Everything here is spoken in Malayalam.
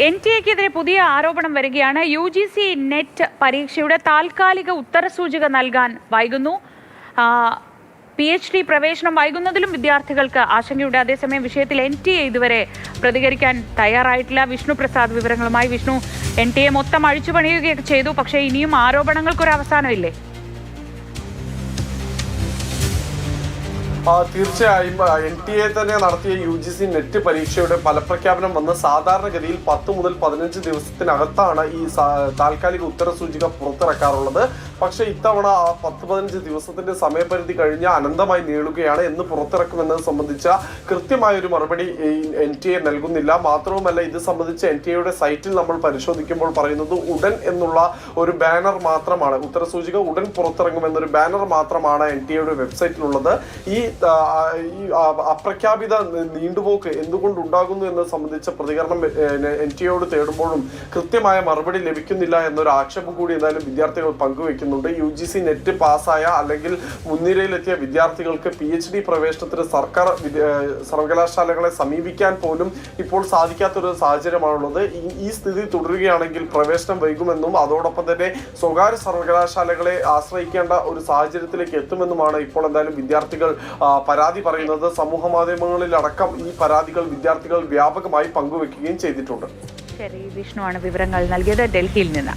NTA-ക്കെതിരെ പുതിയ ആരോപണം വരികയാണ്. UGC നെറ്റ് പരീക്ഷയുടെ താൽക്കാലിക ഉത്തരസൂചിക നൽകാൻ വൈകുന്നു. PhD പ്രവേശനം വൈകുന്നതിലും വിദ്യാർത്ഥികൾക്ക് ആശങ്കയുണ്ട്. അതേസമയം വിഷയത്തിൽ NTA ഇതുവരെ പ്രതികരിക്കാൻ തയ്യാറായിട്ടില്ല. വിഷ്ണു പ്രസാദ് വിവരങ്ങളുമായി. വിഷ്ണു, NTA മൊത്തം അഴിച്ചുപണിയുകയൊക്കെ ചെയ്തു, പക്ഷേ ഇനിയും ആരോപണങ്ങൾക്കൊരു അവസാനമില്ലേ? തീർച്ചയായും NTA തന്നെ നടത്തിയ UGC നെറ്റ് പരീക്ഷയുടെ ഫലപ്രഖ്യാപനം വന്ന് സാധാരണഗതിയിൽ 10 മുതൽ 15 ദിവസത്തിനകത്താണ് ഈ താൽക്കാലിക ഉത്തരസൂചിക പുറത്തിറക്കാറുള്ളത്. പക്ഷേ ഇത്തവണ ആ 10-15 ദിവസത്തിന്റെ സമയപരിധി കഴിഞ്ഞ് അനന്തമായി നീളുകയാണ്. എന്ന് പുറത്തിറക്കുമെന്നത് സംബന്ധിച്ച കൃത്യമായൊരു മറുപടി NTA നൽകുന്നില്ല. മാത്രവുമല്ല, ഇത് സംബന്ധിച്ച് NTA-യുടെ സൈറ്റിൽ നമ്മൾ പരിശോധിക്കുമ്പോൾ പറയുന്നത് ഉടൻ എന്നുള്ള ഒരു ബാനർ മാത്രമാണ്. ഉത്തരസൂചിക ഉടൻ പുറത്തിറങ്ങുമെന്നൊരു ബാനർ മാത്രമാണ് NTA-യുടെ വെബ്സൈറ്റിലുള്ളത്. ഈ അപ്രഖ്യാപിത നീണ്ടുപോക്ക് എന്തുകൊണ്ടുണ്ടാകുന്നു എന്നത് സംബന്ധിച്ച പ്രതികരണം NTA-യോട് തേടുമ്പോഴും കൃത്യമായ മറുപടി ലഭിക്കുന്നില്ല എന്നൊരു ആക്ഷേപം കൂടി എന്തായാലും വിദ്യാർത്ഥികൾ പങ്കുവയ്ക്കുന്നുണ്ട്. UGC നെറ്റ് പാസ്സായ അല്ലെങ്കിൽ മുൻനിരയിലെത്തിയ വിദ്യാർത്ഥികൾക്ക് PhD പ്രവേശനത്തിന് സർക്കാർ സർവകലാശാലകളെ സമീപിക്കാൻ പോലും ഇപ്പോൾ സാധിക്കാത്തൊരു സാഹചര്യമാണുള്ളത്. ഈ സ്ഥിതി തുടരുകയാണെങ്കിൽ പ്രവേശനം വൈകുമെന്നും അതോടൊപ്പം തന്നെ സ്വകാര്യ സർവകലാശാലകളെ ആശ്രയിക്കേണ്ട ഒരു സാഹചര്യത്തിലേക്ക് എത്തുമെന്നുമാണ് ഇപ്പോൾ എന്തായാലും വിദ്യാർത്ഥികൾ പരാതി പറയുന്നത്. സമൂഹ മാധ്യമങ്ങളിലടക്കം ഈ പരാതികൾ വിദ്യാർത്ഥികൾ വ്യാപകമായി പങ്കുവെക്കുകയും ചെയ്തിട്ടുണ്ട്. ശരി, വിഷ്ണുവാണ് വിവരങ്ങൾ നൽകിയത് ഡൽഹിയിൽ നിന്ന്.